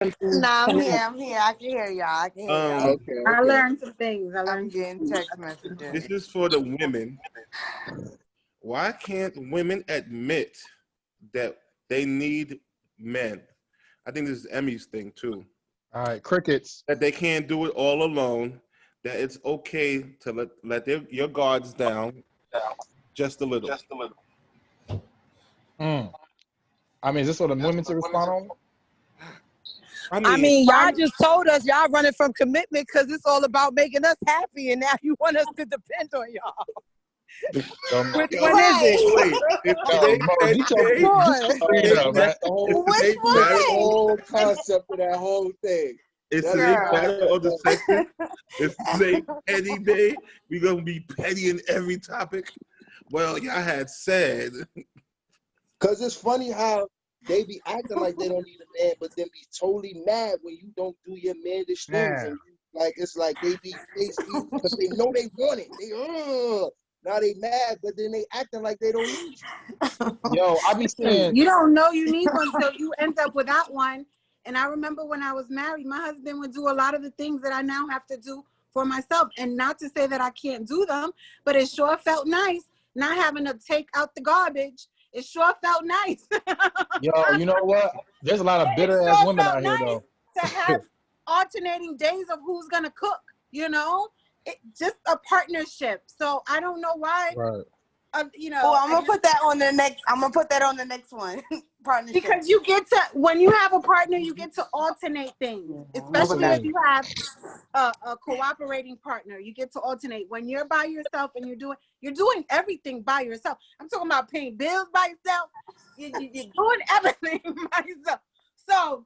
Nah, I'm here. I'm here. I can hear y'all. I can hear y'all. Okay. I learned some things. I'm getting text messages. This is for the women. Why can't women admit that they need men? I think this is Emmy's thing too. All right, crickets. That they can't do it all alone. That it's okay to let your guards down just a little. I mean, is this for the women to respond on? I mean, y'all just told us y'all running from commitment because it's all about making us happy, and now you want us to depend on y'all. Which one is it? The whole concept of that whole thing. It's today's battle of the sexes. It's today petty day. We're gonna be petty in every topic. Well, y'all had said. Cause it's funny how they be acting like they don't need a man, but then be totally mad when you don't do your mandish things. And like it's like they because they know they want it. Now they mad, but then they acting like they don't need you. Yo, I be saying you don't know you need one, so you end up without one. And I remember when I was married, my husband would do a lot of the things that I now have to do for myself. And not to say that I can't do them, but it sure felt nice not having to take out the garbage. It sure felt nice. Yo, you know what? There's a lot of bitter ass women out here though. To have alternating days of who's gonna cook, you know? Just a partnership. So I don't know why. Right. You know. Oh, I'm gonna put that on the next. I'm gonna put that on the next one. Partnership. Because you get to, when you have a partner, you get to alternate things. Especially if you have a cooperating partner, you get to alternate. When you're by yourself and you're doing everything by yourself. I'm talking about paying bills by yourself. You're doing everything by yourself. So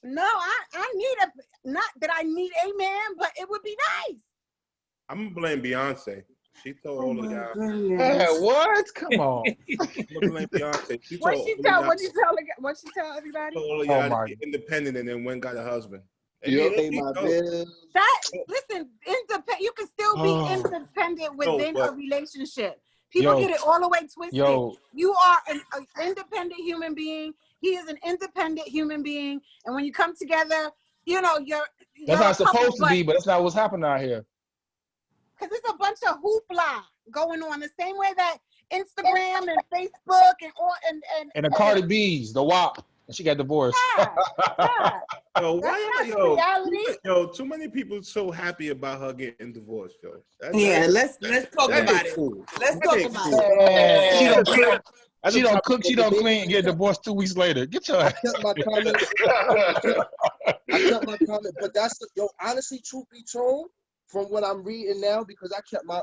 no, I need not that I need a man, but it would be nice. I'm gonna blame Beyonce. She told all of y'all. What? Come on. I'm gonna blame Beyonce. What she tell everybody? Told all of y'all to be independent and then went got a husband. Listen, independent. You can still be independent within a relationship. People get it all the way twisted. You are an independent human being. He is an independent human being, and when you come together, you know that's how it's supposed to be, but that's not what's happening out here. Because it's a bunch of hoopla going on the same way that Instagram and Facebook and the Cardi B's, the WAP, and she got divorced. Yo, too many people so happy about her getting divorced, yo. Let's talk about it. Let's talk about it. She don't cook, she don't clean, get divorced 2 weeks later. Get your ass. I kept my comment, but that's honestly, truth be told, from what I'm reading now, because I kept my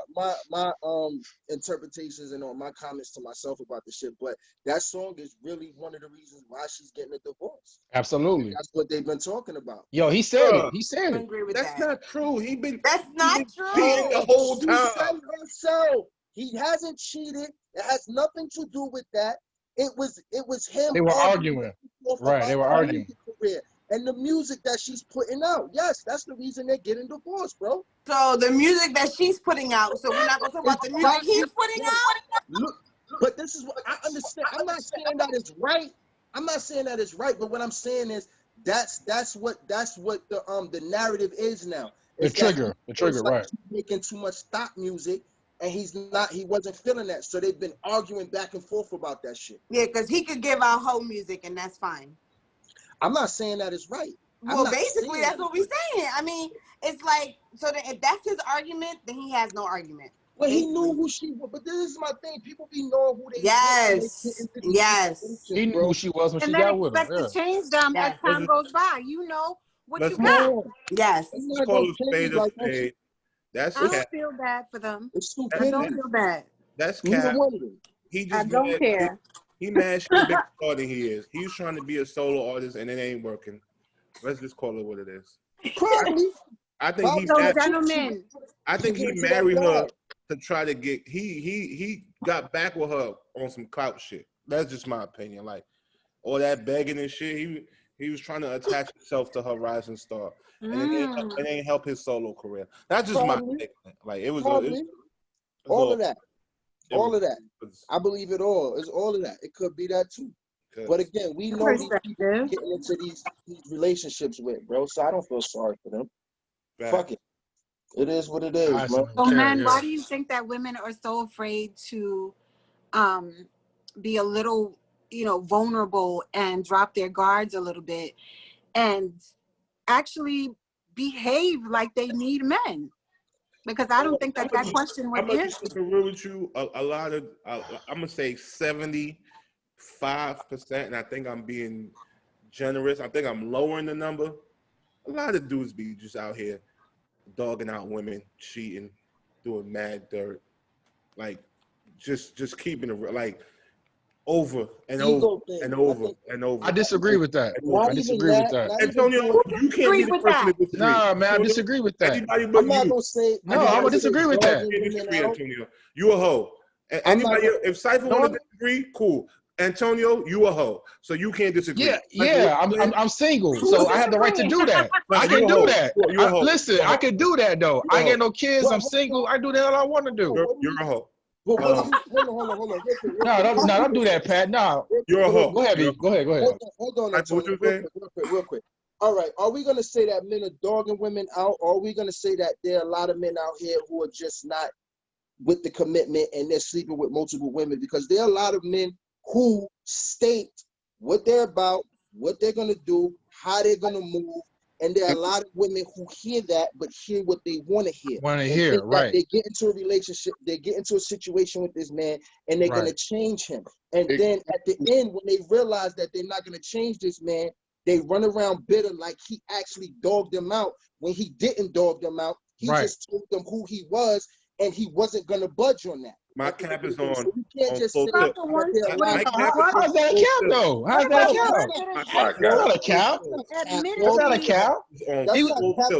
interpretations and all my comments to myself about the shit, but that song is really one of the reasons why she's getting a divorce. Absolutely. That's what they've been talking about. Yo, he said it. He said it. That's not true. That's not true. The whole time. She said herself. He hasn't cheated. It has nothing to do with that. It was him. They were arguing. Right, they were arguing. Career. And the music that she's putting out. Yes, that's the reason they're getting divorced, bro. So the music that she's putting out. So we're not going to talk about the music he's putting out? Look, but this is what I understand. I'm not saying that it's right. I'm not saying that it's right. But what I'm saying is that's what the narrative is now. The trigger, right. He's making too much stock music. And he wasn't feeling that. So they've been arguing back and forth about that shit. Yeah, because he could give out whole music and that's fine. I'm not saying that it's right. Well, basically, that's what we're saying. I mean, it's like, so that if that's his argument, then he has no argument. Well, he knew who she was, but this is my thing. People be knowing who they Yes. He knew who she was when she got with him. And then expect to change them as time goes by. You know what you got. Yes. Let's call a spade a spade. I don't feel bad for them. I don't feel bad. That's Cap. I don't care. He mad she's a big star than he is. He's trying to be a solo artist and it ain't working. Let's just call it what it is. I think he married her to try to get he got back with her on some clout shit. That's just my opinion. Like all that begging and shit, he was trying to attach himself to her rising star. And it ain't help his solo career. That's just my opinion. Like it was all of that. All of that. I believe it all. It's all of that. It could be that too. But again, we know these people getting into these relationships with, bro. So I don't feel sorry for them. Fuck it. It is what it is, man. So, man, why do you think that women are so afraid to be a little, vulnerable and drop their guards a little bit and actually behave like they need men? Because I don't think that question was answered. I'm real with you. A lot of, I'm gonna say 75%, and I think I'm being generous. I think I'm lowering the number. A lot of dudes be just out here dogging out women, cheating, doing mad dirt, like just keeping it like over and over and over and over. I disagree with that. I disagree with that. Antonio, you can't be the person to disagree. Nah, man, I disagree with that. Anybody but I'm not gonna say. No, I'm gonna disagree with that. Disagree, Antonio. You a hoe. Anybody, if Cypher want to disagree, cool. Antonio, you a hoe, so you can't disagree. Yeah, I'm single, so I have the right to do that. I can do that. Listen, I can do that though. I ain't got no kids. I'm single. I do the hell I want to do. You're a hoe. Hold on. No, don't do that, Pat. No, you're a hoe. Go ahead, B. Go ahead. Hold on, Antonio. Real quick. All right, are we gonna say that men are dogging women out, or are we gonna say that there are a lot of men out here who are just not with the commitment and they're sleeping with multiple women? Because there are a lot of men who state what they're about, what they're gonna do, how they're gonna move, and there are a lot of women who hear that but hear what they want to hear. Right? They get into a relationship, they get into a situation with this man, and they're gonna change him. And then at the end, when they realize that they're not gonna change this man, they run around bitter like he actually dogged them out when he didn't dog them out. He just told them who he was, and he wasn't gonna budge on that. My cap is on. So you can't just say how's that a cap though? How's that a cap? That's not a cap. That's not a cap.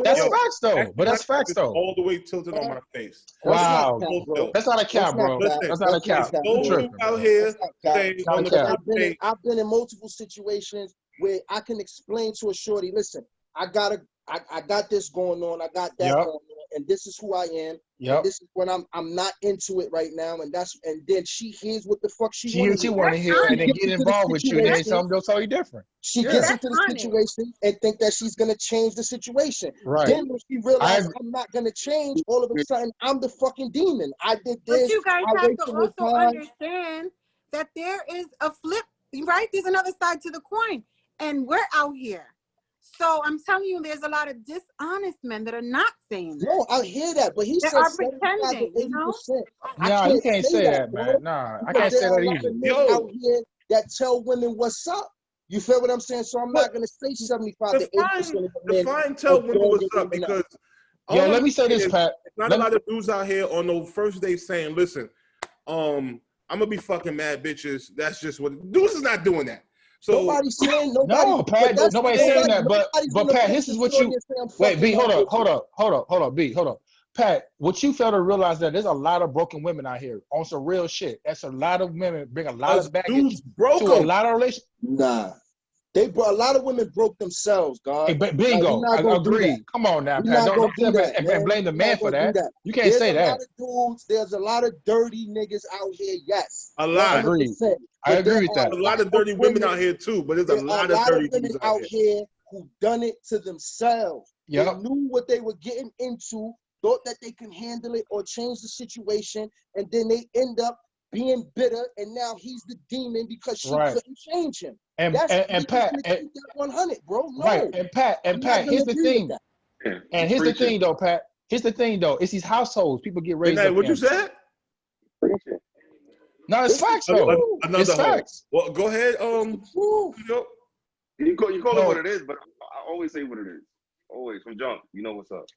That's facts though. But that's facts though. All the way tilted on my face. Wow. That's not a cap, bro. That's not a cap. Out here, I've been in multiple situations where I can explain to a shorty, listen, I got this going on, I got that going on, and this is who I am. And this is what I'm not into it right now, and then she hears what the fuck she wants to hear, and then get involved with you, and then something totally different. She gets into the situation and think that she's gonna change the situation. Right. Then when she realizes I'm not gonna change, all of a sudden I'm the fucking demon. I did this. But you guys have to also understand that there is a flip, right? There's another side to the coin, and we're out here. So I'm telling you, there's a lot of dishonest men that are not saying that. No, I hear that, but he said are pretending, you know? No, you can't say that, man. Nah, I can't say that either. Yo, out here that tell women what's up. You feel what I'm saying? So I'm not gonna say 75 to 80% of the men. Define tell women what's up, because let me say this, Pat. Not a lot of dudes out here on the first day saying, "Listen, I'm gonna be fucking mad bitches." That's just what dudes is not doing that. So nobody's saying no, Pat. Nobody's saying that. But Pat, this is what you wait. B, hold up. B, hold up. Pat, what you fail to realize that there's a lot of broken women out here on some real shit. That's a lot of women bring a lot of baggage to a lot of relationships. Nah. A lot of women broke themselves, God. Hey, bingo, I agree. Come on now, Pat. Don't blame the man for that. You can't say that. There's a lot of dirty niggas out here, yes. A lot. I agree with that. A lot of dirty women out here too, but there's a lot of dirty women out here who done it to themselves. They knew what they were getting into, thought that they can handle it or change the situation, and then they end up being bitter, and now he's the demon because she couldn't change him. And Pat, 100, bro. No. Right. And Pat, here's the thing. And here's the thing, though, Pat. Here's the thing, though. It's these households. People get raised up. What you said? No, it's facts, though. It's facts. Well, go ahead. You call it what it is, but I always say what it is. Always from jump. You know what's up.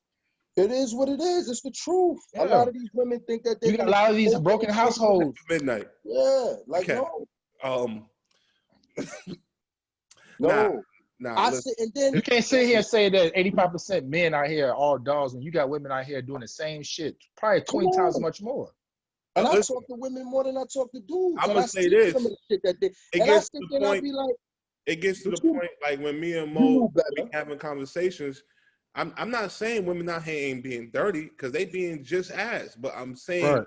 It is what it is. It's the truth. A lot of these women think that you got a lot of these broken households. Midnight. Yeah, like no. No. Nah, and then you can't sit here and say that 85% men out here are all dogs when you got women out here doing the same shit, probably 20 times much more. And I talk to women more than I talk to dudes. I'm gonna say this. It gets to the point. It gets to the point like when me and Mo be having conversations. I'm not saying women out here ain't being dirty because they being just ass, but I'm saying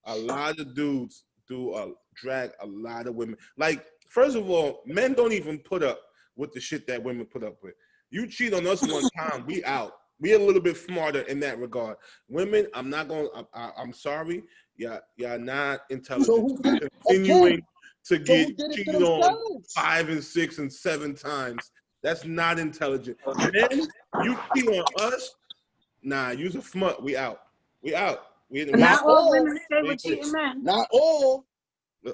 a lot of dudes do drag a lot of women. Like First of all, men don't even put up with the shit that women put up with. You cheat on us one time, we out. We a little bit smarter in that regard. Women, I'm not going. I'm sorry. Y'all not intelligent. So Continuing to so get cheated on 5 and 6 and 7 times. That's not intelligent. Men, you cheat on us. Nah, you's a smut. We out. We out. Not all women stay with cheating men. Not all.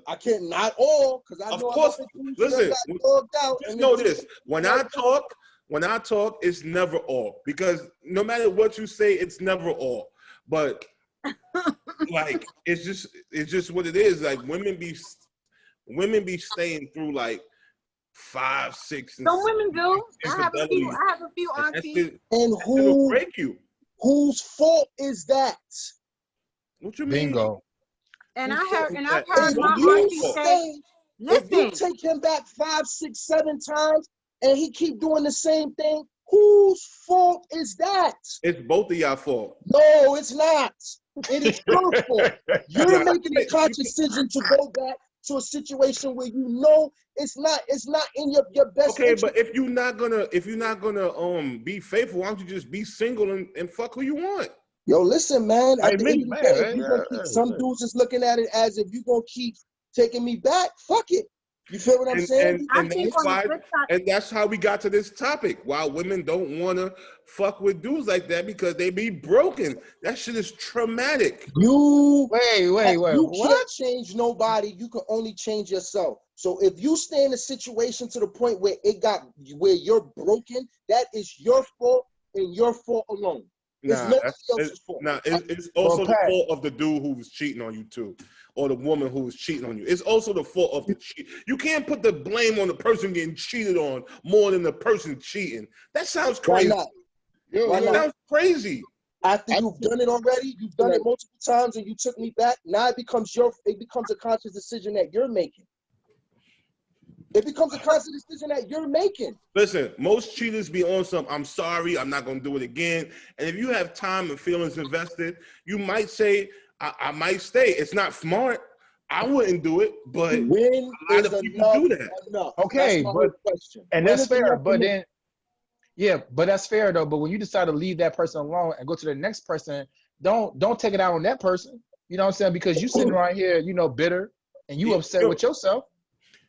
I can't. Not all, because I know. Of course. Listen. Just know this. When I talk, it's never all, because no matter what you say, it's never all. But like, it's just what it is. Like, women be staying through like 5, 6, and some women do. I have a few aunties. And who break you? Whose fault is that? What you mean? Bingo. And I've heard my auntie say, listen. If you take him back 5, 6, 7 times and he keep doing the same thing, whose fault is that? It's both of y'all fault. No, it's not. It is your fault. You're making a conscious decision to go back to a situation where you know it's not in your best okay, interest. but if you're not gonna be faithful, why don't you just be single and fuck who you want? Yo, listen, man. At the end of the day, some dudes just looking at it as if you gonna keep taking me back. Fuck it. You feel what I'm saying? And that's how we got to this topic. Why women don't want to fuck with dudes like that, because they be broken. That shit is traumatic. You what? Can't change nobody. You can only change yourself. So if you stay in a situation to the point where you're broken, that is your fault and your fault alone. It's nobody else's fault. It's also the fault of the dude who was cheating on you too, or the woman who was cheating on you. It's also the fault of the cheat. You can't put the blame on the person getting cheated on more than the person cheating. That sounds crazy. Why not? That sounds crazy. After you've done it already, you've done it multiple times, and you took me back. Now it becomes a conscious decision that you're making. It becomes a conscious decision that you're making. Listen, most cheaters be on some, I'm sorry, I'm not going to do it again. And if you have time and feelings invested, you might say, I might stay. It's not smart. I wouldn't do it, but when a lot of people do that. Enough? Okay, that's fair. But then, but that's fair though. But when you decide to leave that person alone and go to the next person, don't take it out on that person. You know what I'm saying? Because you sitting right here, bitter, and you upset with yourself.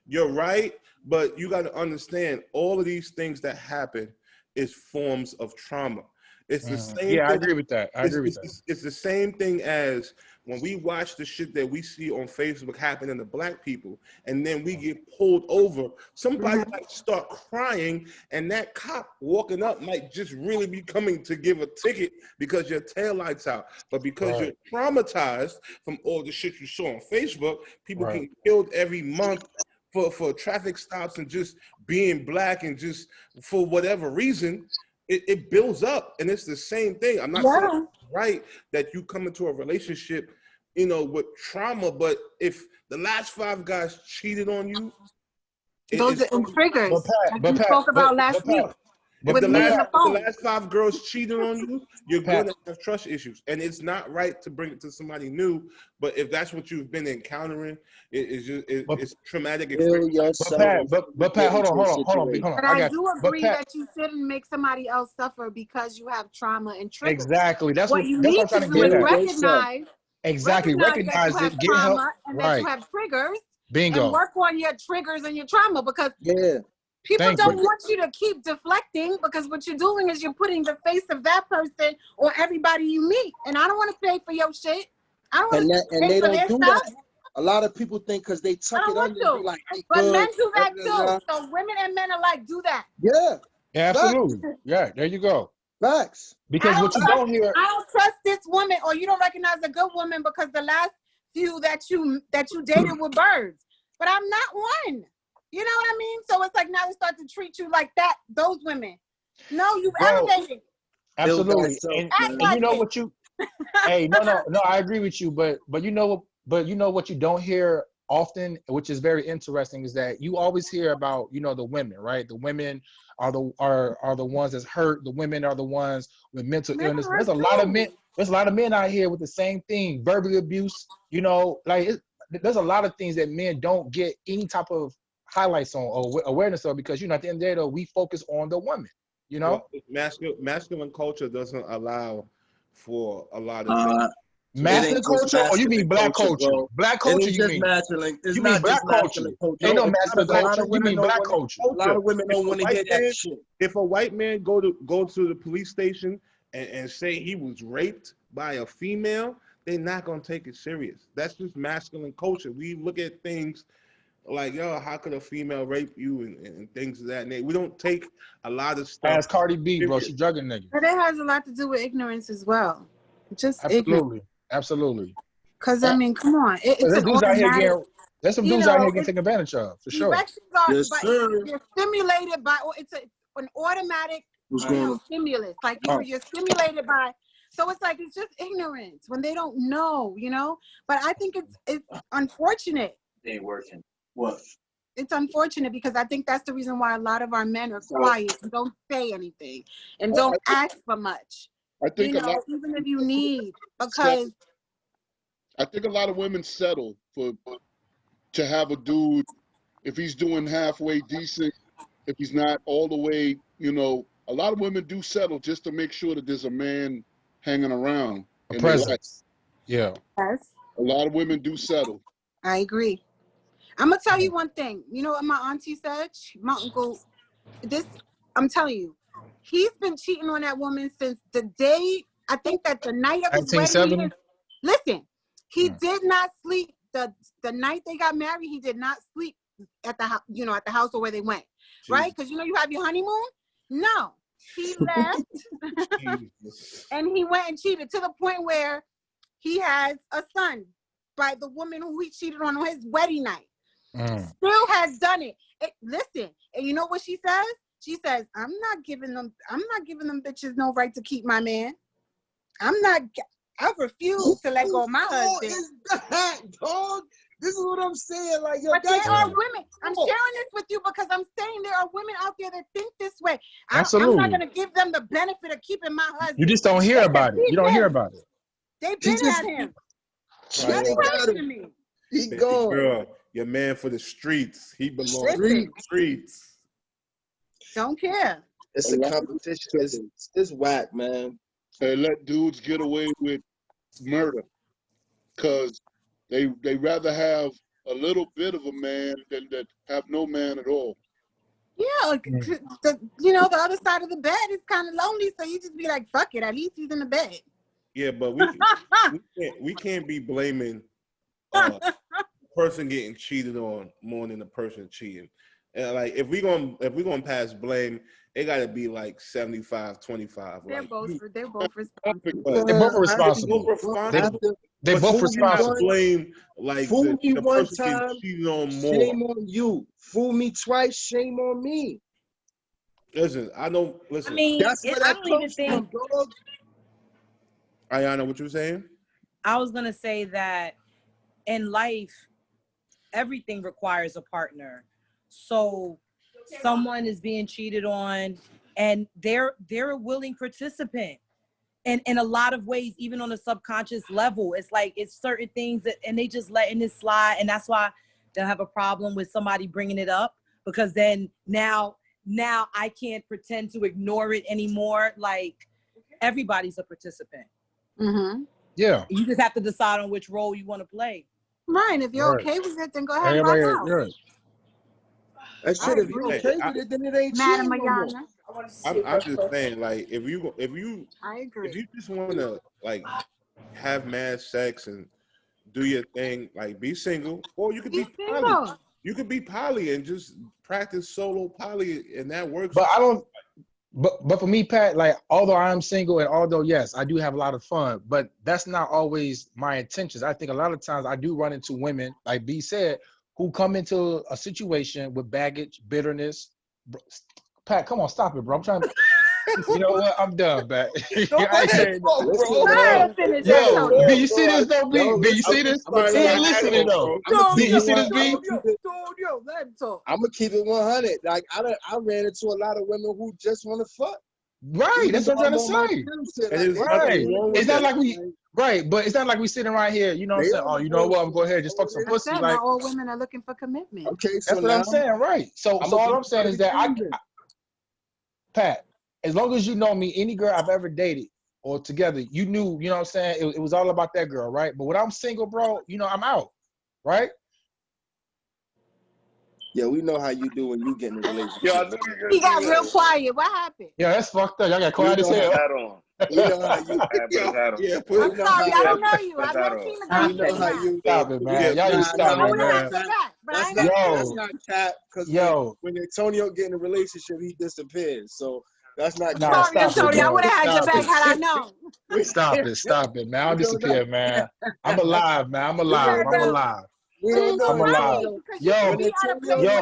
You're right, but you got to understand, all of these things that happen is forms of trauma. It's the same thing. I agree with that. It's the same thing as when we watch the shit that we see on Facebook happening to black people, and then we get pulled over. Somebody might start crying, and that cop walking up might just really be coming to give a ticket because your taillight's out. But because you're traumatized from all the shit you saw on Facebook, people get killed every month for traffic stops and just being black, and just for whatever reason, it builds up. And it's the same thing. I'm not saying it's right that you come into a relationship, with trauma, but if the last 5 guys cheated on you, those are triggers. Like we spoke about last week. If the last 5 girls cheated on you, you're going to have trust issues. And it's not right to bring it to somebody new. But if that's what you've been encountering, it's traumatic experience. But Pat, hold on. But I do agree that you shouldn't make somebody else suffer because you have trauma and triggers. Exactly. That's what you need to do is recognize. Recognize it, get help. And that you have triggers. Bingo. And work on your triggers and your trauma, because people don't want you to keep deflecting, because what you're doing is you're putting the face of that person or everybody you meet. And I don't want to pay for your shit. I don't want to pay for their stuff. A lot of people think because they tuck it under, they're like, but men do that too. So women and men alike do that. Yeah. Absolutely. Yeah, there you go. Facts. Because what you don't hear, I don't trust this woman, or you don't recognize a good woman because the last few that you dated were birds. But I'm not one. You know what I mean? So it's like now they start to treat you like that, those women. No, you've elevated. Absolutely. And you know what you hey, no, I agree with you, but you know what you don't hear often, which is very interesting, is that you always hear about, the women, right? The women are the ones that's hurt. The women are the ones with mental illness. There's a lot of men out here with the same thing, verbal abuse, there's a lot of things that men don't get any type of highlights on or awareness of, because at the end of the day though, we focus on the woman. Well, masculine culture doesn't allow for a lot of things. Masculine culture, or you mean black culture? Bro. Black culture, you mean? Masculine. It's you not mean black just culture? culture. Ain't no masculine culture. You mean black culture? A lot of women don't want to hear that shit. If a white man go to the police station and say he was raped by a female, they're not gonna take it serious. That's just masculine culture. We look at things like, yo, how could a female rape you and things of that nature. We don't take a lot of stuff. As Cardi B, bro, she drugging niggas. But it has a lot to do with ignorance as well. Just absolutely, absolutely. Because I mean, come on, it's there's an dudes out here automatic. There's some dudes out here getting taken advantage of, for sure. Erections are, Yes, sir. you're stimulated by, it's an automatic stimulus. Like you're stimulated by. So it's like it's just ignorance when they don't know, But I think it's unfortunate. They ain't working. What? It's unfortunate because I think that's the reason why a lot of our men are quiet and don't say anything and don't ask for much. I think even if you need, because I think a lot of women settle to have a dude if he's doing halfway decent, if he's not all the way, a lot of women do settle just to make sure that there's a man hanging around. A presence. Yeah. Yes. A lot of women do settle. I agree. I'm gonna tell you one thing. You know what my auntie said? My uncle, I'm telling you, he's been cheating on that woman since the day, I think that the night of his wedding. Listen, he did not sleep the night they got married. He did not sleep at the house, at the house or where they went, right? Because you have your honeymoon. No, he left and he went and cheated to the point where he has a son by the woman who he cheated on his wedding night. Still has done it. Listen, and you know what she says? She says, I'm not giving them bitches no right to keep my man. I refuse to let go of my husband. Who is that, dog? This is what I'm saying. Like, yo, but there are women. I'm sharing this with you because I'm saying there are women out there that think this way. Absolutely. I'm not going to give them the benefit of keeping my husband. You just don't hear about it. You don't hear about it. They've been at him. He gone. Girl, your man for the streets. He belongs to the streets. Don't care. It's a competition. It's whack, man. They let dudes get away with murder because they rather have a little bit of a man than that have no man at all. Yeah, the other side of the bed is kind of lonely, so you just be like, fuck it, at least he's in the bed. Yeah, but we can't be blaming the person getting cheated on more than the person cheating. And like if we gonna pass blame, it gotta be like 75-25. They're both responsible. They're both responsible. They're both responsible. Blame like fool me the one person getting time, cheated on more. Shame on you. Fool me twice, shame on me. Listen, I know. Listen, I mean, that's where that comes from, dog. Ayana, what you were saying? I was gonna say that in life, everything requires a partner. So someone is being cheated on and they're a willing participant. And in a lot of ways, even on a subconscious level, it's like it's certain things that, and they just letting it slide. And that's why they'll have a problem with somebody bringing it up, because then now I can't pretend to ignore it anymore. Like everybody's a participant. Mm-hmm. Yeah. You just have to decide on which role you want to play. Right. If you're okay with it, then go ahead and rock out. That shit, if you're okay with it, then it ain't cheating no more. I'm just saying, like, if you I agree. If you just want to like have mad sex and do your thing, like be single, or you could be poly. You could be poly and just practice solo poly, and that works. But I don't. But for me, Pat, like although I'm single and although yes, I do have a lot of fun, but that's not always my intentions. I think a lot of times I do run into women, like B said, who come into a situation with baggage, bitterness. Pat, come on, stop it, bro. I'm trying to. You know what? I'm done, Pat. I ain't Yo, B, you see this though, B? B, you see this? He ain't listening though. B, you see this, B? Let him talk. I'm gonna keep it 100. Like I ran into a lot of women who just want to fuck. Right, that's what I'm trying to say. Right. It's not like Right, but it's not like we sitting right here, you know what I'm saying? Oh, you know what? I'm going ahead and just fuck some pussy. Like, not all women are looking for commitment. Okay, so that's what I'm saying, right? So all I'm saying is that Pat, as long as you know me, any girl I've ever dated or together, you knew, you know what I'm saying? It was all about that girl, right? But when I'm single, bro, you know, I'm out, right? Yeah, we know how you do when you get in a relationship. Yo, I knew you He got real quiet. What happened? Yeah, that's fucked up. Y'all got quiet as hell. Hat on. We know how you. Yeah, I'm sorry, I don't know you. I've never seen the guy. We know how you. Stop it, man. Y'all just I stop it, would have had man. your back, but I ain't That's not cap. Because when Antonio get in a relationship, he disappears. So that's not. Nah, sorry, stop it, Antonio. I bro. would have had your Stop back it. had I known. Stop it, man. I'll disappear, man. I'm alive, man. I'm You alive. heard I'm them? alive. We don't know. I'm alive. Yo,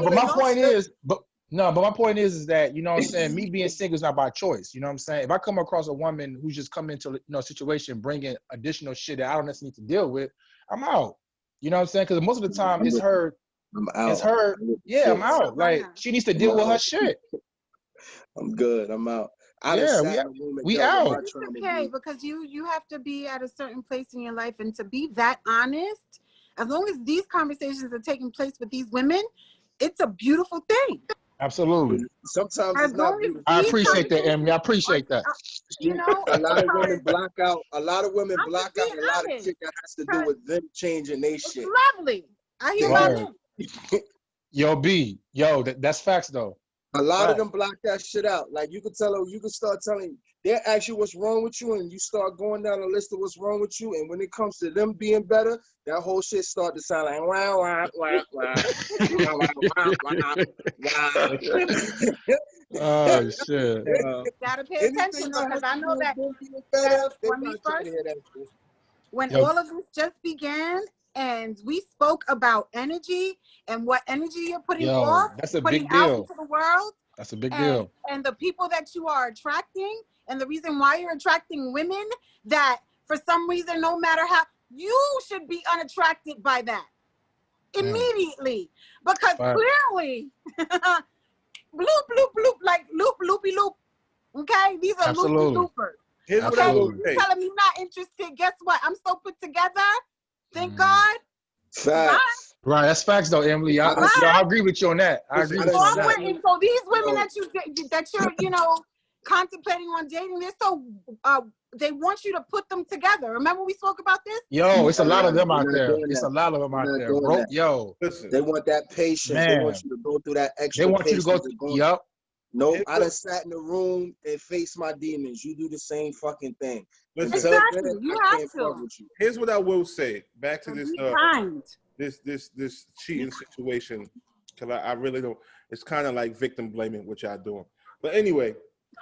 but my point is, but my point is that, you know what I'm saying, me being single is not by choice. You know what I'm saying? If I come across a woman who's just come into, you know, a situation bringing additional shit that I don't necessarily need to deal with, I'm out. You know what I'm saying? Because most of the time it's her. I'm out. It's her. Yeah, I'm out. Like, she needs to deal with her shit. I'm good. I'm out. Yeah, we out. It's okay, because you have to be at a certain place in your life, and to be that honest, as long as these conversations are taking place with these women, it's a beautiful thing. Absolutely. Sometimes as long as I appreciate that, Emily. I appreciate that. You know, a lot of women block out. A lot of women block out a lot of shit that has to do with them changing their shit. Lovely. I hear about it. Yo, B. Yo, that's facts though. A lot of them block that shit out. Like, you could tell them, you could start telling, they ask you what's wrong with you, and you start going down a list of what's wrong with you. And when it comes to them being better, that whole shit start to sound like wah wah wah wah wah wah wah wah. Oh shit. Gotta pay attention though, because I know that when we first, when all of this just began, and we spoke about energy and what energy you're putting off, that's a putting big out deal. into the world. That's a big deal. And the people that you are attracting, and the reason why you're attracting women that for some reason, no matter how, you should be unattracted by that immediately. Because clearly, bloop, bloop, bloop, like loop, loopy, loop. Okay? These are loopy loopers. Okay? You're telling me not interested. Guess what? I'm so put together. Thank God. Facts. Right, that's facts though, Emily. I agree with you on that. I agree with you on that. And so these women that you're, you know, contemplating on dating, they're so they want you to put them together. Remember we spoke about this? Yo, it's a lot of them out there. It's a lot of them out there. Bro, yo. Listen, they want that patience. Man. They want you to go through that extra. They want you to go through. Yep. No, I done sat in the room and faced my demons. You do the same fucking thing. Exactly. You have to. Here's what I will say. Back to this cheating situation, because I really don't. It's kind of like victim blaming, which y'all doing. But anyway,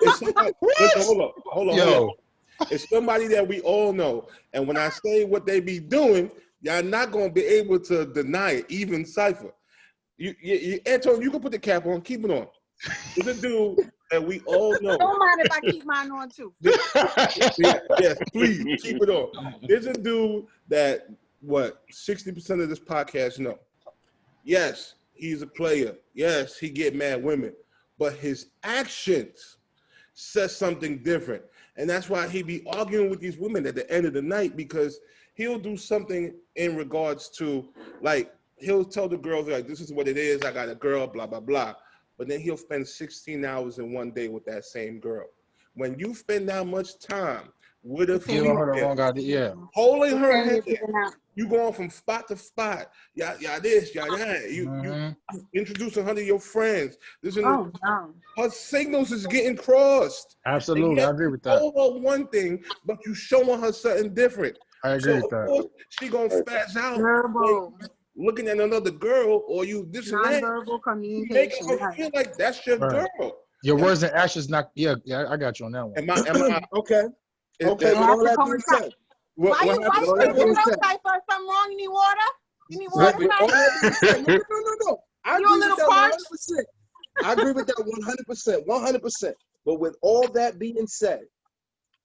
it's somebody, listen, hold on. It's somebody that we all know, and when I say what they be doing, y'all not gonna be able to deny it. Even Cypher, Antonio, you can put the cap on. Keep it on. It's a dude that we all know. Don't mind if I keep mine on too. Yes, please keep it on. There's a dude that 60% of this podcast know. Yes, he's a player. Yes, he get mad women, but his actions says something different, and that's why he be arguing with these women at the end of the night, because he'll do something in regards to, like, he'll tell the girls like, "This is what it is. I got a girl, blah blah blah." But then he'll spend 16 hours in one day with that same girl. When you spend that much time with a female, holding her hand, you going from spot to spot. Yeah, this, yeah, that. You introducing her to your friends. Her signals is getting crossed. Absolutely, I agree with that. You told her one thing, but you showing her something different. I agree with that. Of course, she gonna spaz out. Looking at another girl, or you this and that, nonverbal communication. Making her feel like that's your girl. Your words and actions not. Yeah, I got you on that one. Am I okay? Okay. With all that being said, why you drinking Cypher? Something wrong? You need water? You need water? No. I agree with that 100%. I agree with that 100%. But with all that being said,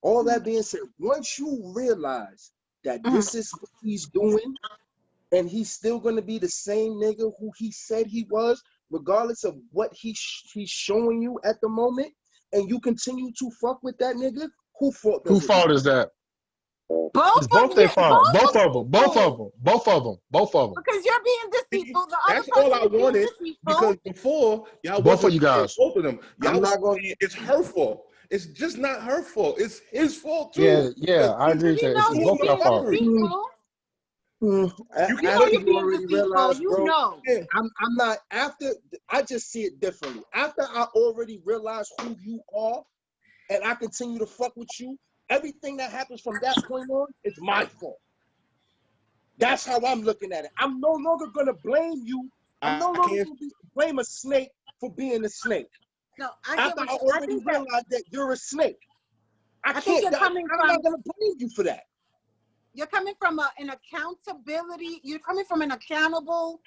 once you realize that this is what he's doing, and he's still going to be the same nigga who he said he was, regardless of what he's showing you at the moment, and you continue to fuck with that nigga, whose fault is that? Both their fault. Both of them. Because you're being deceitful. The other That's all I person is wanted. being Because before y'all both wasn't of you guys. both of them. Y'all I'm not going. it's her fault. It's just not her fault. It's his fault too. Yeah, I agree with that. It's he's both of y'all being fault. deceitful. You You can't know you're being already deceitful. realized, You bro. know. I'm not after. I just see it differently. After I already realize who you are, and I continue to fuck with you, everything that happens from that point on is my fault. That's how I'm looking at it. I'm no longer gonna blame you. I'm no longer gonna blame a snake for being a snake. No, I After I already realized that you're a snake, I can't. I'm not gonna blame you for that. You're coming from an accountability. You're coming from an accountable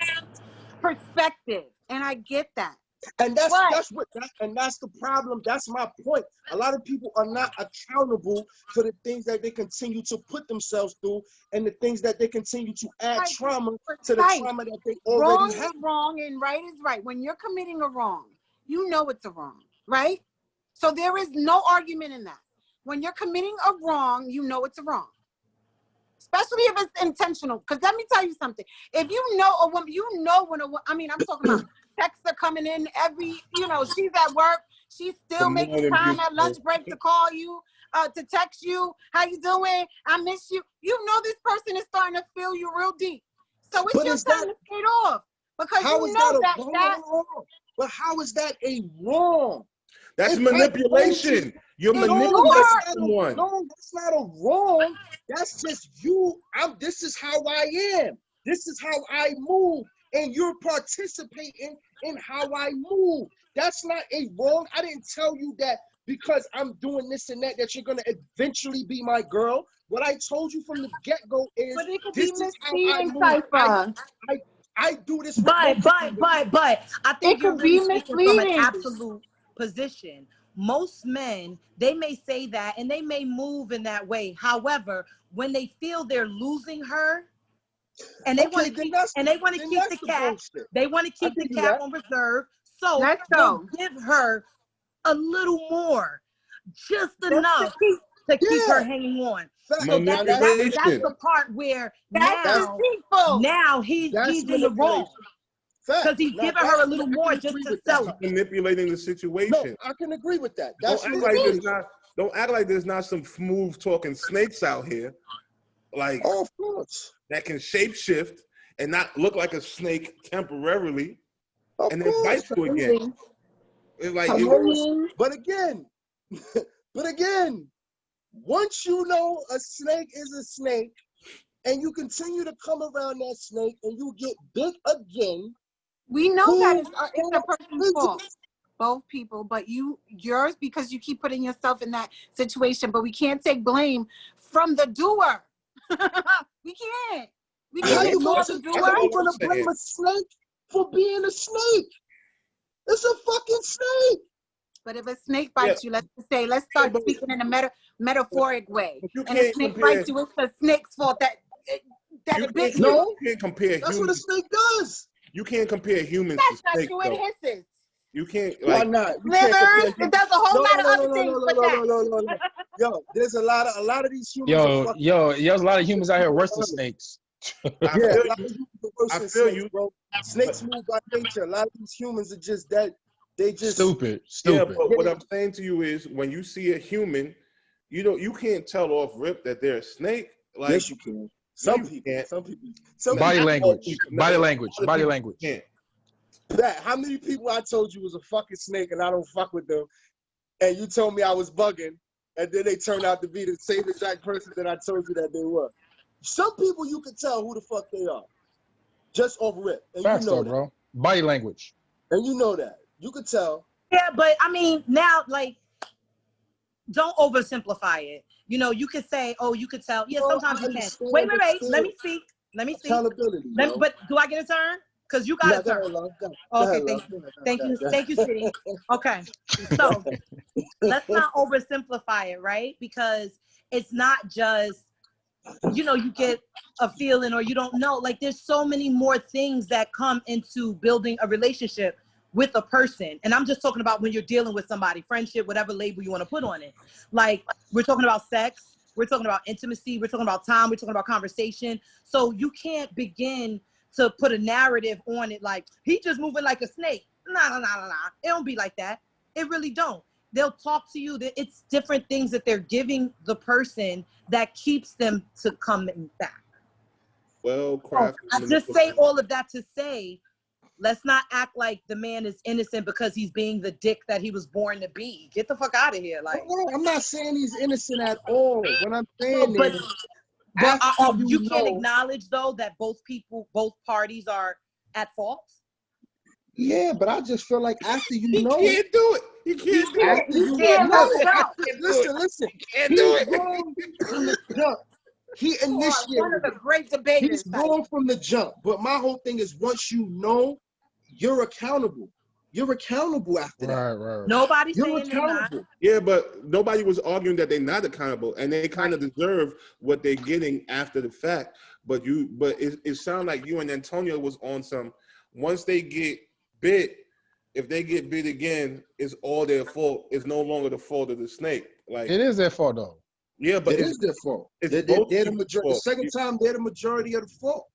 perspective, and I get that. And that's the problem. That's my point. A lot of people are not accountable for the things that they continue to put themselves through, and the things that they continue to add trauma to the trauma that they already have. Wrong is wrong, and right is right. When you're committing a wrong, you know it's a wrong, right? So there is no argument in that. When you're committing a wrong, you know it's a wrong. Especially if it's intentional. Because let me tell you something. If you know a woman, you know when a woman, I mean, I'm talking about texts are coming in every, she's at work. She's still making time at lunch break to call you, to text you. How you doing? I miss you. You know this person is starting to feel you real deep. So it's your time to skate off. Because you know that. But how is that a wrong? That's manipulation. You're manipulating someone. No, that's not a wrong. That's just you. This is how I am. This is how I move. And you're participating in how I move. That's not a wrong. I didn't tell you that because I'm doing this and that you're going to eventually be my girl. What I told you from the get-go is this is how I move. I do this. But I think you're really speaking from an absolute position. Most men, they may say that and they may move in that way. However, when they feel they're losing her and they want to keep the cat, they want to keep the cat on reserve. So they'll give her a little more, just enough to keep her hanging on. So that's the part where now he's in the wrong. Because he's giving her a little more just to sell her. Manipulating the situation. No, I can agree with that. Don't act like there's not some smooth talking snakes out here, like that can shapeshift and not look like a snake temporarily, and then bite you again. It's like, but again, once you know a snake is a snake, and you continue to come around that snake, and you get bit again. We know that it's the person's fault. Both people, but yours because you keep putting yourself in that situation. But we can't take blame from the doer. We can't. We can't ignore the doer. How are you gonna blame a snake for being a snake? It's a fucking snake. But if a snake bites you, let's start speaking in a metaphoric way. And a snake bites you, it's the snake's fault that it bit you. You can't compare. That's what a snake does. You can't compare humans to snakes. That's not true. It hisses. You can't. Why not? Slithers. It does a whole lot of other things. No. Yo, there's a lot of these humans. There's a lot of humans out here worse than snakes. I feel you, bro. Snakes move by nature. A lot of these humans are just that. They just stupid. Yeah, but what I'm saying to you is, when you see a human, you can't tell off rip that they're a snake. Like, yes, you can. Some people. Body language. Yeah. How many people I told you was a fucking snake and I don't fuck with them, and you told me I was bugging, and then they turned out to be the same exact person that I told you that they were. Some people you can tell who the fuck they are, just off rip. And facts, you know that, bro. Body language. And you know that. You could tell. Yeah, but I mean, now, like, don't oversimplify it. You could say, oh, you could tell. Yeah, sometimes you can. Wait. Let me speak. Accountability. But do I get a turn? Because you got a turn. Okay, thank you, City. Okay, so let's not oversimplify it, right? Because it's not just, you get a feeling or you don't know. Like, there's so many more things that come into building a relationship with a person. And I'm just talking about when you're dealing with somebody, friendship, whatever label you want to put on it. Like, we're talking about sex, we're talking about intimacy, we're talking about time, we're talking about conversation. So you can't begin to put a narrative on it like, he just moving like a snake. Nah. It don't be like that. It really don't. They'll talk to you. It's different things that they're giving the person that keeps them to coming back. Well, craft. I just say all of that to say, let's not act like the man is innocent because he's being the dick that he was born to be. Get the fuck out of here. Like, I'm not saying he's innocent at all. What I'm saying is, but you can't acknowledge though that both parties are at fault. Yeah, but I just feel like after you know, he can't do it. He can't do it. You can't listen. He's wrong from the jump. He initiated. One of the great debaters. He's wrong from the jump. But my whole thing is, once you know, you're accountable. You're accountable after that. Right. Nobody's you're saying accountable. they're not. Yeah, but nobody was arguing that they're not accountable, and they kind of deserve what they're getting after the fact. But it sounds like you and Antonio was on some. Once they get bit, if they get bit again, it's all their fault. It's no longer the fault of the snake. Like, it is their fault though. Yeah, but it is their fault. They're the majority. The second time, they're the majority of the fault.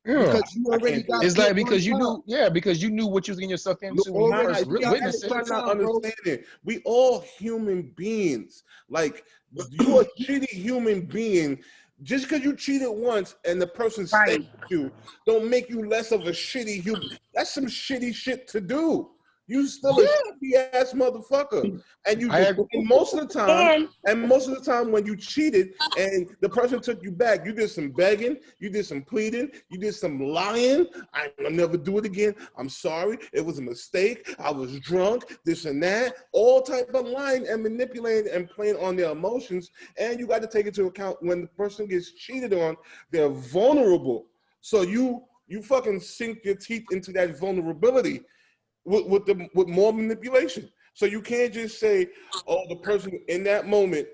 Yeah. Because you already got. It's like because you knew what you was getting yourself into when you first witnessed it. We all human beings. Like, you're a shitty human being. Just because you cheated once and the person stayed with you, don't make you less of a shitty human. That's some shitty shit to do. You still a shitty ass motherfucker. And most of the time when you cheated and the person took you back, you did some begging, you did some pleading, you did some lying. I'll never do it again. I'm sorry. It was a mistake. I was drunk, this and that. All type of lying and manipulating and playing on their emotions. And you got to take into account when the person gets cheated on, they're vulnerable. So you fucking sink your teeth into that vulnerability with more manipulation. So you can't just say, oh, the person in that moment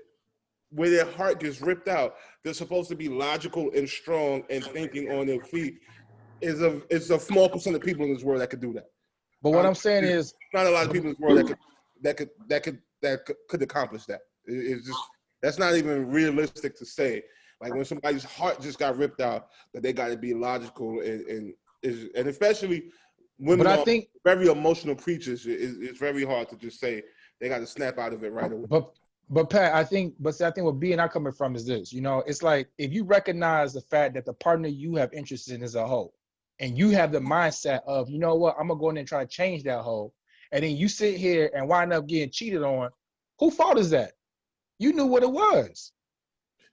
where their heart gets ripped out, they're supposed to be logical and strong and thinking on their feet. It's a small percent of people in this world that could do that. But what I'm saying is, not a lot of people in this world that could accomplish that. It's just, that's not even realistic to say. Like when somebody's heart just got ripped out, that they got to be logical and especially women are very emotional creatures. It's very hard to just say they got to snap out of it right away. But Pat, I think what B and I coming from is this. You know, it's like if you recognize the fact that the partner you have interest in is a hoe, and you have the mindset of, you know what, I'm gonna go in and try to change that hoe, and then you sit here and wind up getting cheated on. Whose fault is that? You knew what it was.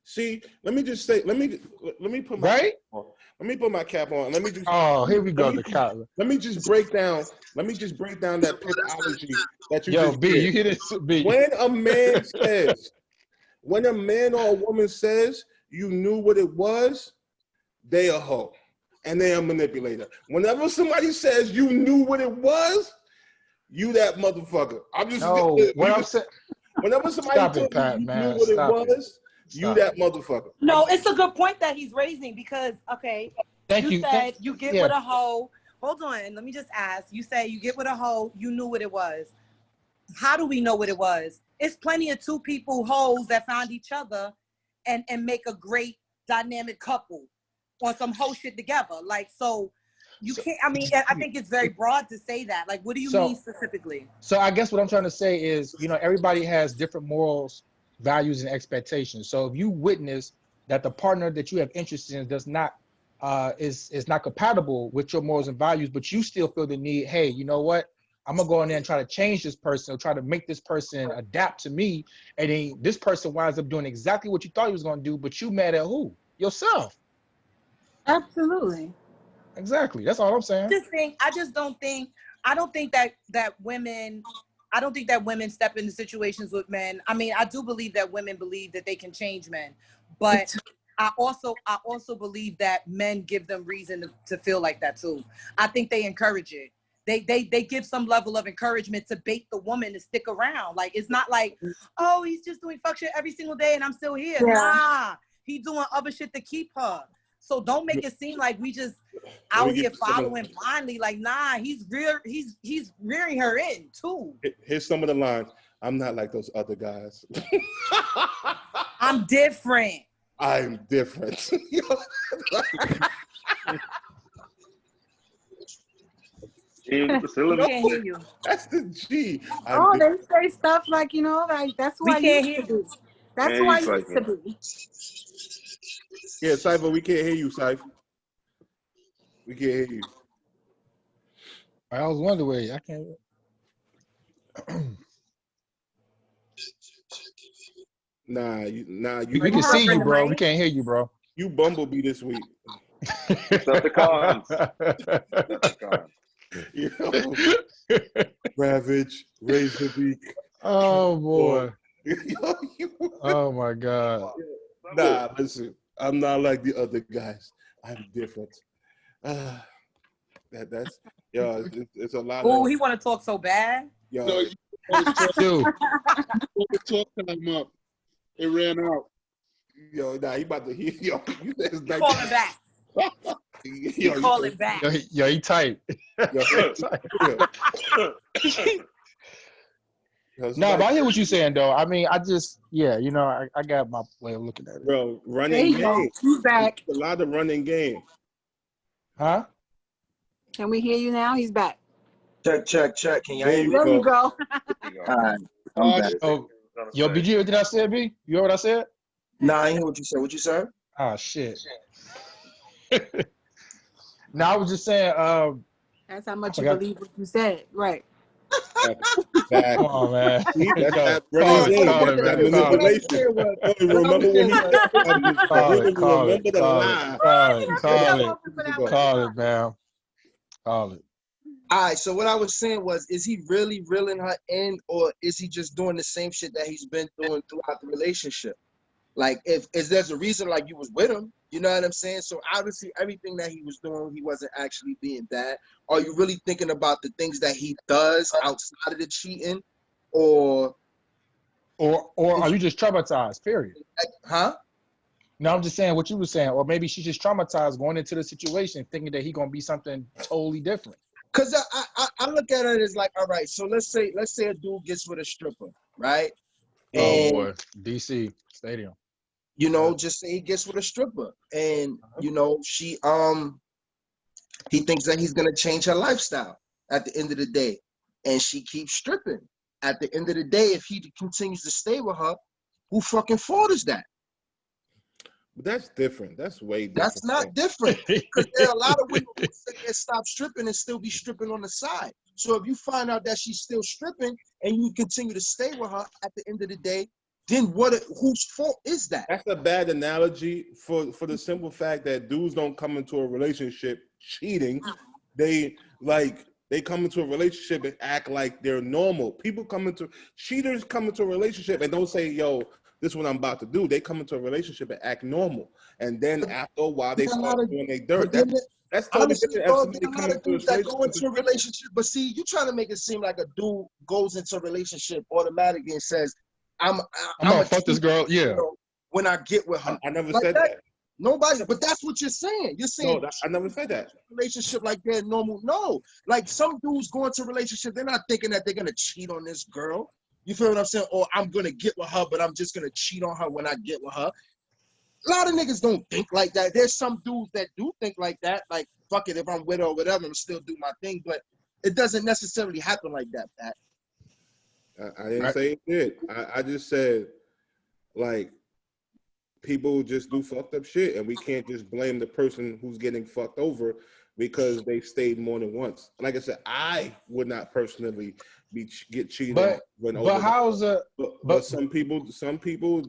See, let me just say, let me put my cap on. Let me put my cap on. Let me just. Oh, here we go. Let me just break down. Let me just break down that pitchology that you just B, did. you hit it. B. When a man or a woman says you knew what it was, they a hoe and they a manipulator. Whenever somebody says you knew what it was, you that motherfucker. I'm just. No, what I'm saying. Whenever somebody tells you knew what it was. You that motherfucker. No, it's a good point that he's raising because, okay, you said you get with a hoe. Hold on, let me just ask. You say you get with a hoe, you knew what it was. How do we know what it was? It's plenty of two people, hoes, that found each other and make a great dynamic couple on some hoe shit together. Like, so you can't, I mean, I think it's very broad to say that. Like, what do you mean specifically? So I guess what I'm trying to say is, you know, everybody has different morals, values, and expectations. So if you witness that the partner that you have interest in does not is not compatible with your morals and values, but you still feel the need, hey, you know what, I'm gonna go in there and try to change this person or try to make this person adapt to me, and then this person winds up doing exactly what you thought he was gonna do, but you mad at who? Yourself. Absolutely. Exactly. That's all I'm saying. I don't think that women step into situations with men. I mean, I do believe that women believe that they can change men, but I also believe that men give them reason to feel like that too. I think they encourage it. They give some level of encouragement to bait the woman to stick around. Like, it's not like, oh, he's just doing fuck shit every single day and I'm still here. Yeah. Nah, he doing other shit to keep her. So don't make it seem like we just out here following blindly. Like, nah, he's rearing her in too. Here's some of the lines. I'm not like those other guys. I'm different. I'm different. We can't hear you. That's the G. Oh, they say stuff like, you know, like that's who We I can't used hear to you. be. That's who I used to be. Yeah, Cypher, we can't hear you, Cypher. We can't hear you. I was wondering, I can't. You. We can see you, bro. We can't hear you, bro. You Bumblebee this week. Decepticons. You know? Ravage, raise the beak. Oh boy. Oh my God. Nah, listen. I'm not like the other guys. I'm different. That's it's a lot of. Oh, he want to talk so bad. Yo, No, dude. Talk time up. It ran out. Yo, nah, he about to hear. Yo, you said it's Call it back. Yo, call it back. Yo, he tight. No, but I hear what you're saying, though. I mean, I just, you know, I got my way of looking at it. Bro, running game. He's back. It's a lot of running game. Huh? Can we hear you now? He's back. Check. Can y'all hear me? There you go. All right. I'm back. Yo, did you hear what I said, B? You heard what I said? Nah, I ain't hear what you said. What you said? Oh, shit. No, I was just saying. That's how much you believe what you said. Right. Come on, man. See, that's that running game. That's that manipulation. Remember when he said, remember the lie. Call it, man. Call it. All right, so what I was saying was, is he really reeling her in, or is he just doing the same shit that he's been doing throughout the relationship? Like, if there's a reason, like you was with him, you know what I'm saying? So obviously everything that he was doing, he wasn't actually being bad. Are you really thinking about the things that he does outside of the cheating, or are you just traumatized, period? Huh? No, I'm just saying what you were saying. Or maybe she's just traumatized going into the situation thinking that he's going to be something totally different. Because I look at it as like, all right, so let's say a dude gets with a stripper, right? Oh boy, DC Stadium. You know, just say he gets with a stripper, and you know, he thinks that he's gonna change her lifestyle at the end of the day, and she keeps stripping. At the end of the day, if he continues to stay with her, who fucking fault is that? But that's different. That's way different. That's not different, because there are a lot of women who say they stop stripping and still be stripping on the side. So if you find out that she's still stripping and you continue to stay with her, at the end of the day, then whose fault is that? That's a bad analogy for the simple fact that dudes don't come into a relationship cheating. They come into a relationship and act like they're normal. Cheaters come into a relationship and don't say, yo, this is what I'm about to do. They come into a relationship and act normal. And then after a while, they start doing their dirt. That's totally different. There are a lot of dudes that go into a relationship, but see, you're trying to make it seem like a dude goes into a relationship automatically and says, I'm gonna fuck this girl, yeah. When I get with her. I never said that. Nobody, but that's what you're saying. You're saying no, I never said that. Relationship like they're normal. No, like some dudes go into a relationship, they're not thinking that they're gonna cheat on this girl. You feel what I'm saying? Or I'm gonna get with her, but I'm just gonna cheat on her when I get with her. A lot of niggas don't think like that. There's some dudes that do think like that. Like, fuck it, if I'm with her or whatever, I'm still do my thing. But it doesn't necessarily happen like that, Pat. I didn't say it did. I just said, like, people just do fucked up shit, and we can't just blame the person who's getting fucked over because they stayed more than once. Like I said, I would not personally get cheated on. But some people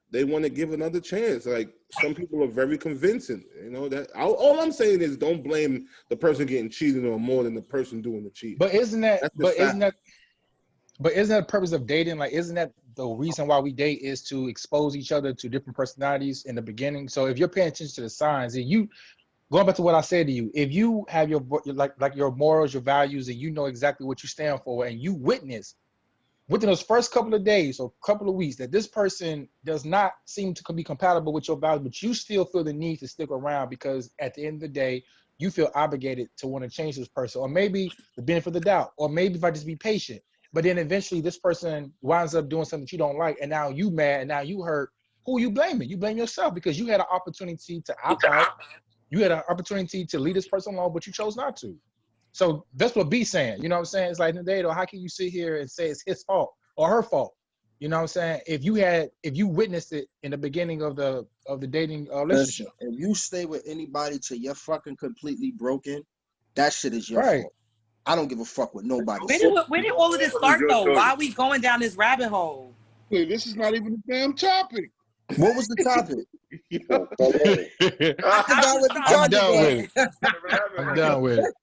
they want to give another chance. Like, some people are very convincing. You know that. All I'm saying is, don't blame the person getting cheated on more than the person doing the cheating. But isn't that the purpose of dating? Like, isn't that the reason why we date, is to expose each other to different personalities in the beginning? So if you're paying attention to the signs, and you, going back to what I said to you, if you have your your morals, your values, and you know exactly what you stand for, and you witness within those first couple of days or couple of weeks that this person does not seem to be compatible with your values, but you still feel the need to stick around because at the end of the day, you feel obligated to want to change this person, or maybe the benefit of the doubt, or maybe if I just be patient. But then eventually this person winds up doing something that you don't like, and now you mad, and now you hurt, who you blaming? You blame yourself because you had an opportunity to opt out. You had an opportunity to leave this person alone, but you chose not to. So that's what B's saying. You know what I'm saying? It's like, Nado, how can you sit here and say it's his fault or her fault? You know what I'm saying? If you witnessed it in the beginning of the dating relationship. Listen, if you stay with anybody till you're fucking completely broken, that shit is your Right. fault. I don't give a fuck what nobody Where says. did all of this start though? Why are we going down this rabbit hole? Wait, this is not even the damn topic. What was the topic? I forgot what the I'm topic done was. with it. I'm done with it.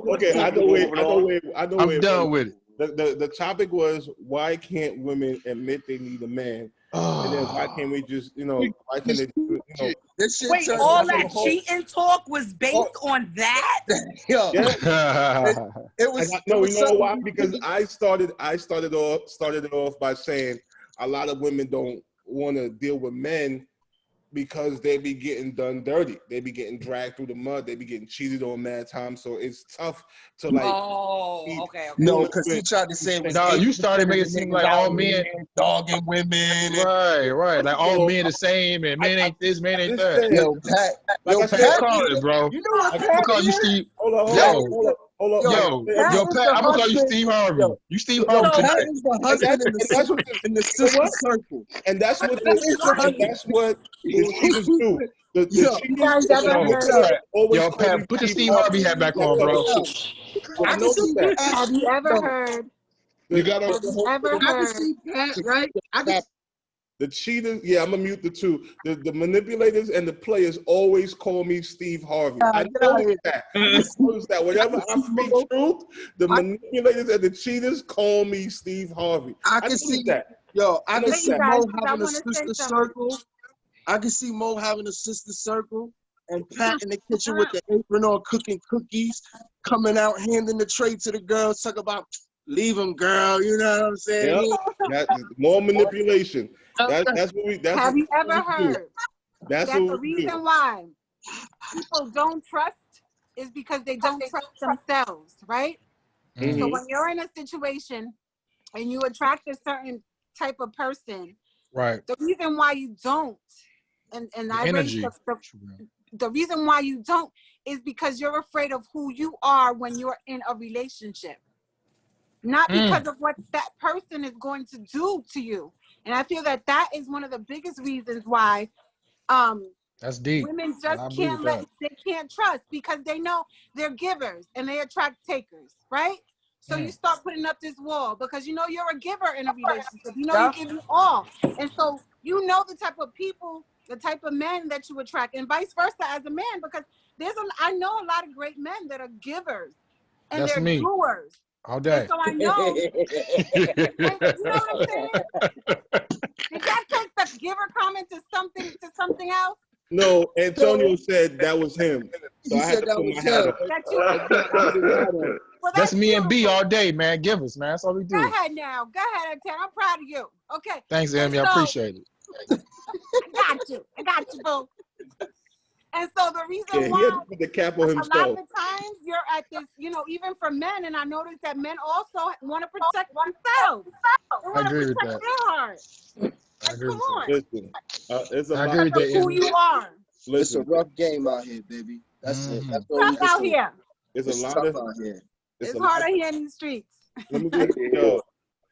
Okay, I know where. I'm done with it. The topic was, why can't women admit they need a man? And then why can't we just, why can't they, This shit Wait, all that cheating talk was based on that? Yo, yeah. it was. No, you know why? Because I started it off by saying a lot of women don't want to deal with men because they be getting done dirty. They be getting dragged through the mud. They be getting cheated on mad times. So it's tough to like. Oh, okay. No, because he tried to say it was. No, you started making it seem like all men dogging women. Right. Like all men the same and men ain't this, man ain't that. Yo, Pat, call it, bro. You know what I'm Pat gonna call you is? Steve. Hold on. Yo, Pat, I'm gonna call you Steve Harvey. You Steve Harvey Pat tonight. is the husband in the sister circle. And that's what cheaters do. The cheaters Yo, Pat, put the Steve Harvey hat back on, bro. I can see that. Have you ever heard? You gotta. I can see Pat, right? The cheaters, yeah, I'm gonna mute the two. The manipulators and the players always call me Steve Harvey. I noticed that. Whenever I speak truth, the manipulators and the cheaters call me Steve Harvey. I can see that. Yo, I can see Mo having a sister circle. I can see Mo having a sister circle and Pat in the kitchen with the apron on cooking cookies, coming out handing the tray to the girls, talk about leave him, girl. You know what I'm saying? Yep. That's more manipulation. That's what we. That's Have you ever heard that the reason why people don't trust is because they don't trust themselves, right? Mm-hmm. So when you're in a situation and you attract a certain type of person, right? The reason why you don't, and I raise the reason why you don't is because you're afraid of who you are when you're in a relationship. Not because of what that person is going to do to you. And I feel that is one of the biggest reasons why that's deep. Women just they can't trust because they know they're givers and they attract takers, right? So you start putting up this wall because you know you're a giver in a relationship. You know you give you all. And so you know the type of people, the type of men that you attract and vice versa as a man, because I know a lot of great men that are givers and that's they're doers. All day. And so I know. You know what I'm saying? Did that take the giver comment to something else? No, Antonio said that was him. So I had to put my hat on. That's me and B all day, man. Give us, man. That's all we do. Go ahead now. Go ahead, Ted. I'm proud of you. Okay. Thanks, Amy. I appreciate it. I got you, boo. And so the reason why he had to put the cap on himself. A lot of the times you're at this, even for men, and I noticed that men also want to protect themselves. They want to protect their heart. I agree with that. Listen, it's a I agree with that. Who you are. It's a rough game out here, baby. That's it. That's all tough out here. It's a lot of out here. It's hard out here in these streets. Let me get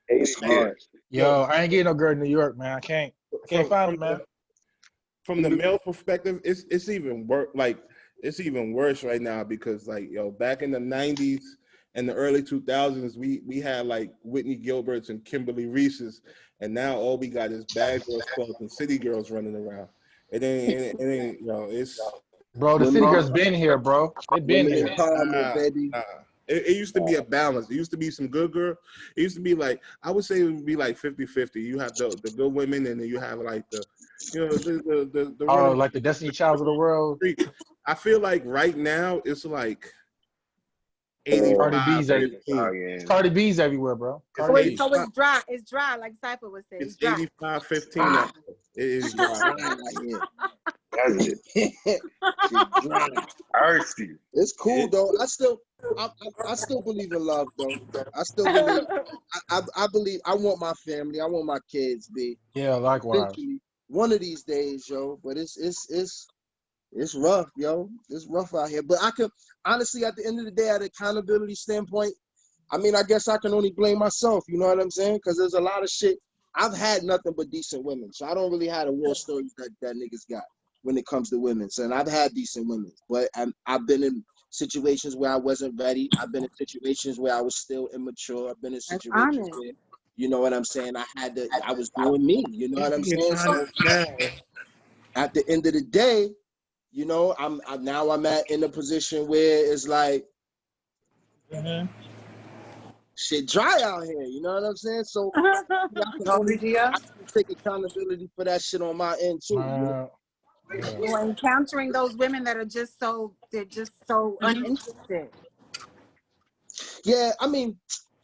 it's hard. Yo, I ain't getting no girl in New York, man. I can't find them, man. From the male perspective, it's even worse. Like it's even worse right now because back in the 90s and the early 2000s, we had like Whitney Gilberts and Kimberly Reese's, and now all we got is bad girls clubs and city girls running around. It ain't it's. Bro, the city girls been here, bro. They been here. Baby. It used to be a balance. It used to be some good girl. It used to be like, I would say it would be like 50-50. You have the good women and then you have like the like the Destiny Childs of the world. I feel like right now it's like 85. Cardi B's everywhere, bro. So it's dry. It's dry, like Cypher would say. It's 85-15. It is dry. That's it. It's cool though. I still believe in love, though. I still believe. I believe. I want my family. I want my kids. B. Yeah, likewise. Eventually, one of these days, yo. But it's rough, yo. It's rough out here. But I could honestly, at the end of the day, at an accountability standpoint, I mean, I guess I can only blame myself. You know what I'm saying? Because there's a lot of shit. I've had nothing but decent women, so I don't really have the war stories that niggas got when it comes to women. So, and I've had decent women, but I've been in situations where I wasn't ready. I've been in situations where I was still immature. I've been in situations where, you know what I'm saying, I was doing me. You know what I'm saying? So at the end of the day, you know, I'm in a position where it's like shit dry out here. You know what I'm saying? So I can take accountability for that shit on my end too. You know? Well, encountering those women that are just so uninterested. Yeah, I mean,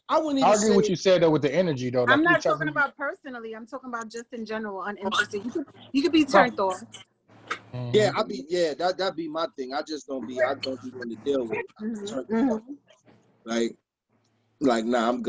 I wouldn't even I agree say what you said though with the energy though. Like I'm not talking about personally. I'm talking about just in general, uninterested. You could be turned off. Yeah, that'd be my thing. I don't be one to deal with. Like, nah, I'm good.